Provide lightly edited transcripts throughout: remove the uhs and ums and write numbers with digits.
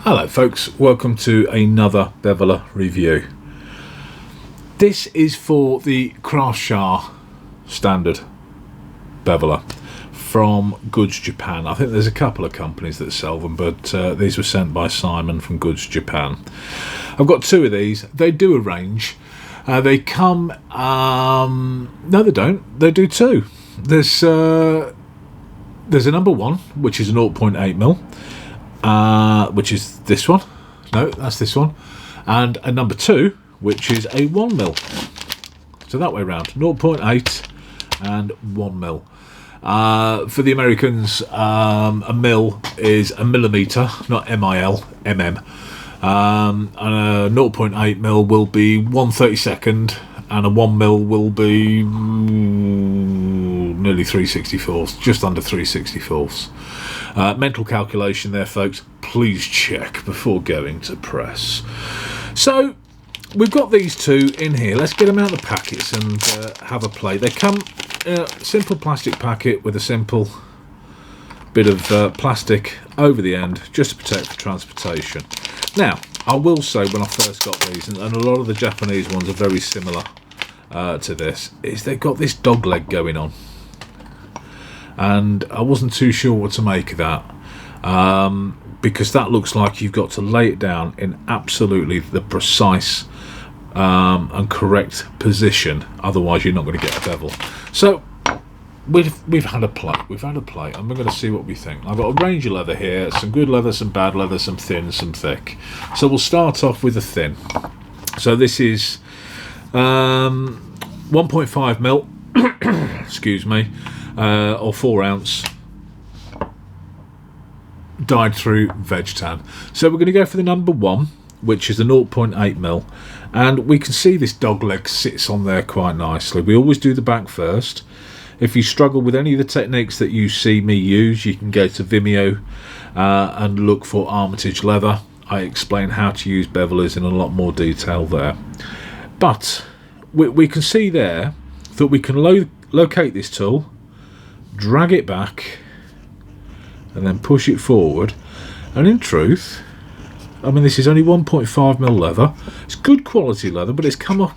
Hello folks, welcome to another beveler review. This is for the Craftshaw standard beveler from Goods Japan. I think there's a couple of companies that sell them, but these were sent by Simon from Goods Japan. I've got two of these. They do a range. They come... no they don't. They do two. There's a number one, which is a 0.8mm. Which is this one. No, that's this one. And a number two, which is a 1mm. So that way round, 0.8 and 1mm. For the Americans, a mil is a millimetre, not MIL, MM. And a 0.8mm will be 1/32, and a 1mm will be nearly 3/64, just under 3/64. Mental calculation there, folks. Please check before going to press. So we've got these two in here. Let's get them out of the packets and have a play. They come in a simple plastic packet with a simple bit of plastic over the end, just to protect for transportation. Now, I will say, when I first got these, and a lot of the Japanese ones are very similar to this, is they've got this dog leg going on. And I wasn't too sure what to make of that, because that looks like you've got to lay it down in absolutely the precise and correct position, otherwise you're not going to get a bevel. So we've had a play, and we're going to see what we think. I've got a range of leather here, some good leather, some bad leather, some thin, some thick. So we'll start off with the thin. So this is 1.5mm, excuse me, or 4 ounce dyed through veg tan. So we're going to go for the number one, which is the 0.8mm, and we can see this dog leg sits on there quite nicely. We always do the back first. If you struggle with any of the techniques that you see me use, you can go to Vimeo and look for Armitage leather. I explain how to use bevelers in a lot more detail there. But we can see there that we can locate this tool, drag it back, and then push it forward. And in truth, I mean, this is only 1.5mm leather. It's good quality leather, but it's come off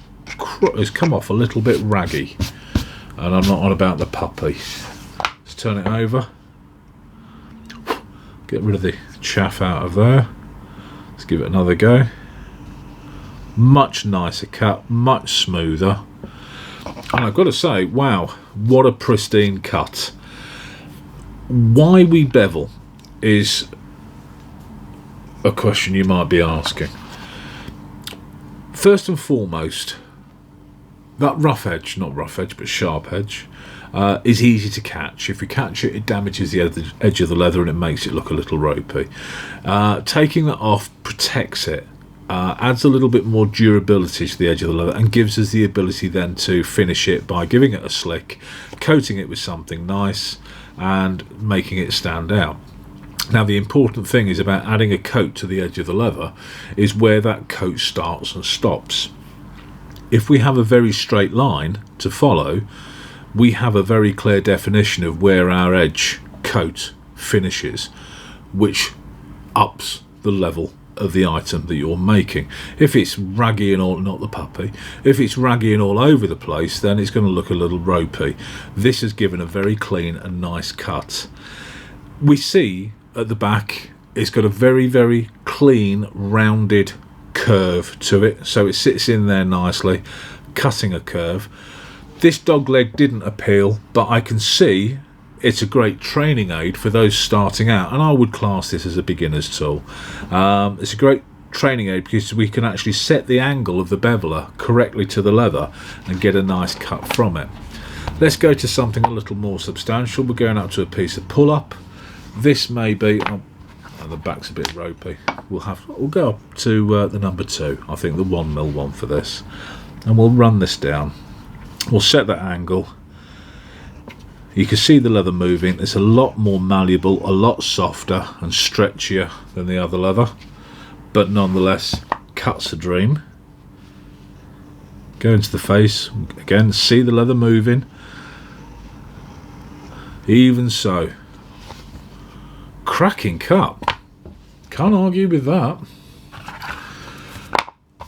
a little bit raggy. And I'm not on about the puppy. Let's turn it over. Get rid of the chaff out of there. Let's give it another go. Much nicer cut, much smoother. And I've got to say, wow, what a pristine cut. Why we bevel is a question you might be asking. First and foremost, that rough edge, not rough edge, but sharp edge, is easy to catch. If we catch it, it damages the edge of the leather and it makes it look a little ropey. Taking that off protects it. Adds a little bit more durability to the edge of the leather and gives us the ability then to finish it by giving it a slick, coating it with something nice and making it stand out. Now, the important thing is about adding a coat to the edge of the leather is where that coat starts and stops. If we have a very straight line to follow, we have a very clear definition of where our edge coat finishes, which ups the level of the item that you're making. If it's raggy and all, not the puppy, if it's raggy and all over the place, then it's going to look a little ropey. This has given a very clean and nice cut. We see at the back it's got a very, very clean rounded curve to it, so it sits in there nicely, cutting a curve. This dog leg didn't appeal, but I can see it's a great training aid for those starting out, and I would class this as a beginner's tool. It's a great training aid because we can actually set the angle of the beveler correctly to the leather and get a nice cut from it. Let's go to something a little more substantial. We're going up to a piece of pull-up. This may be... oh, the back's a bit ropey. We'll go up to the number two. I think the 1mm one for this. And we'll run this down. We'll set that angle. You can see the leather moving. It's a lot more malleable, a lot softer and stretchier than the other leather, but nonetheless cuts a dream. Go into the face again, see the leather moving. Even so, cracking cut. Can't argue with that.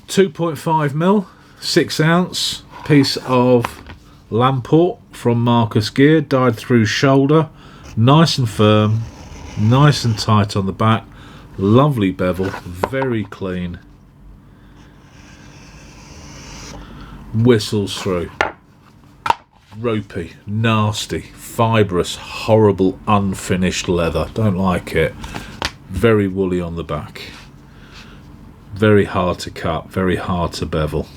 2.5mm, 6 ounce piece of Lamport from Marcus Gear, dyed through shoulder, nice and firm, nice and tight on the back, lovely bevel, very clean, whistles through, ropey, nasty, fibrous, horrible, unfinished leather, don't like it, very woolly on the back, very hard to cut, very hard to bevel.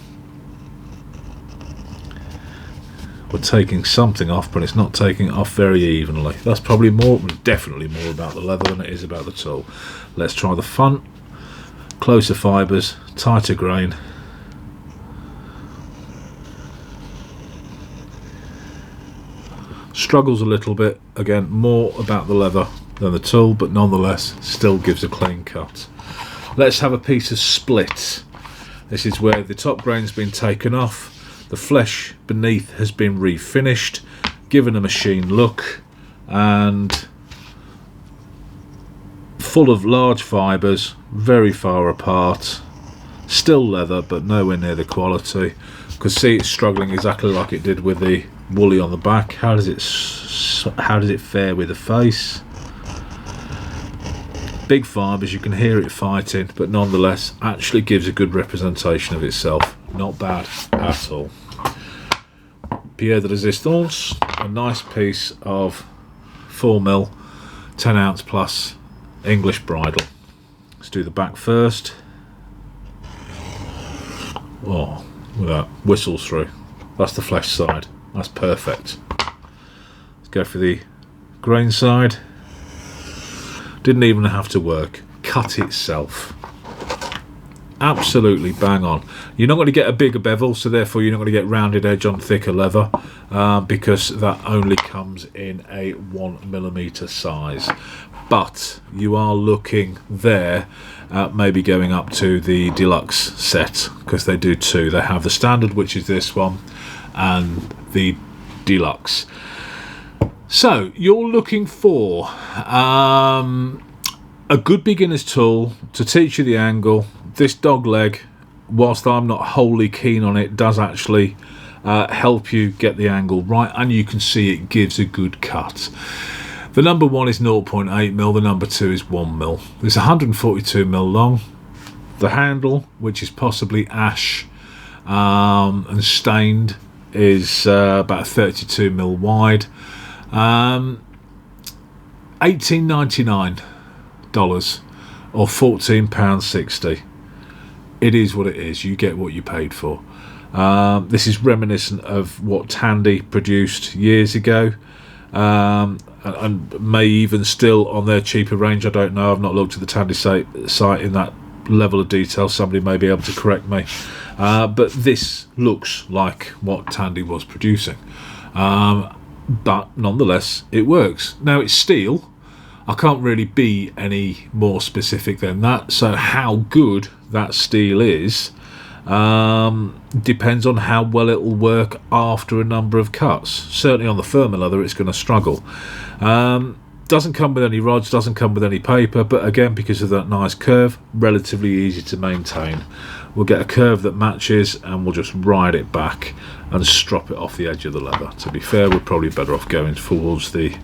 We're taking something off, but it's not taking it off very evenly. That's probably definitely more about the leather than it is about the tool. Let's try the front. Closer fibres, tighter grain. Struggles a little bit. Again, more about the leather than the tool, but nonetheless, still gives a clean cut. Let's have a piece of split. This is where the top grain's been taken off. The flesh beneath has been refinished, given a machine look, and full of large fibres, very far apart. Still leather, but nowhere near the quality. You can see it's struggling exactly like it did with the woolly on the back. How does it fare with the face? Big fibres, you can hear it fighting, but nonetheless actually gives a good representation of itself. Not bad at all. Pierre de Resistance, a nice piece of 4mm, 10 ounce plus English bridle. Let's do the back first. Oh, look at that, whistles through. That's the flesh side, that's perfect. Let's go for the grain side. Didn't even have to work, cut itself. Absolutely bang on. You're not going to get a bigger bevel, so therefore you're not going to get rounded edge on thicker leather, because that only comes in a 1mm size. But you are looking there at maybe going up to the deluxe set, because they do two. They have the standard, which is this one, and the deluxe. So you're looking for a good beginner's tool to teach you the angle. This dog leg, whilst I'm not wholly keen on it, does actually help you get the angle right, and you can see it gives a good cut. The number 1 is 0.8mm, the number 2 is 1mm. It's 142mm long. The handle, which is possibly ash and stained, is about 32mm wide. $18.99 or £14.60. It is what it is. You get what you paid for. This is reminiscent of what Tandy produced years ago, and may even still on their cheaper range. I don't know. I've not looked at the Tandy site in that level of detail. Somebody may be able to correct me. But this looks like what Tandy was producing. But nonetheless, it works. Now, it's steel. I can't really be any more specific than that. So how good that steel is depends on how well it will work after a number of cuts. Certainly on the firmer leather, it's going to struggle. Doesn't come with any rods, doesn't come with any paper, but again, because of that nice curve, relatively easy to maintain. We'll get a curve that matches, and we'll just ride it back and strop it off the edge of the leather. To be fair, we're probably better off going towards the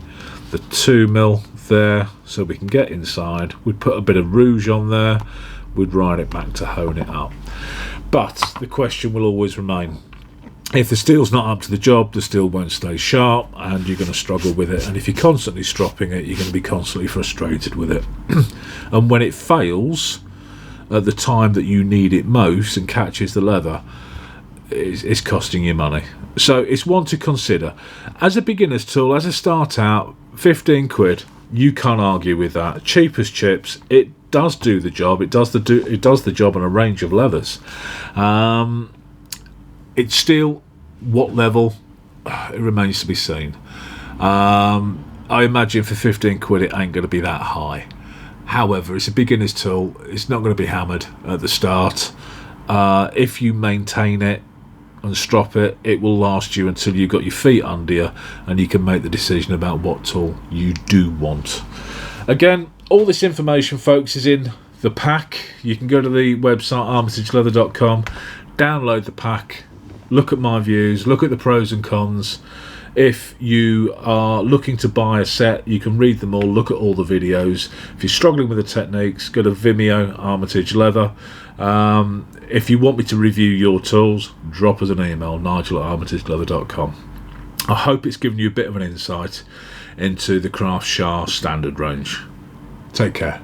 2mm there, so we can get inside. We'd put a bit of rouge on there, we'd ride it back to hone it up. But the question will always remain, if the steel's not up to the job, the steel won't stay sharp, and you're going to struggle with it. And if you're constantly stropping it, you're going to be constantly frustrated with it. And when it fails at the time that you need it most and catches the leather, it's costing you money. So it's one to consider. As a beginner's tool, as a start out, 15 quid, you can't argue with that. Cheap as chips. It does do the job. It does the job on a range of leathers. It's steel. What level? It remains to be seen. I imagine for 15 quid it ain't going to be that high. However, it's a beginner's tool. It's not going to be hammered at the start. If you maintain it and strop it, it will last you until you've got your feet under you, and you can make the decision about what tool you do want. Again, All this information, folks, is in the pack. You can go to the website armitageleather.com, download the pack, look at my views, look at the pros and cons. If you are looking to buy a set, you can read them all, look at all the videos. If you're struggling with the techniques, go to Vimeo, Armitage Leather. If you want me to review your tools, drop us an email, nigel@armitageleather.com. I hope it's given you a bit of an insight into the Craft Shah standard range. Take care.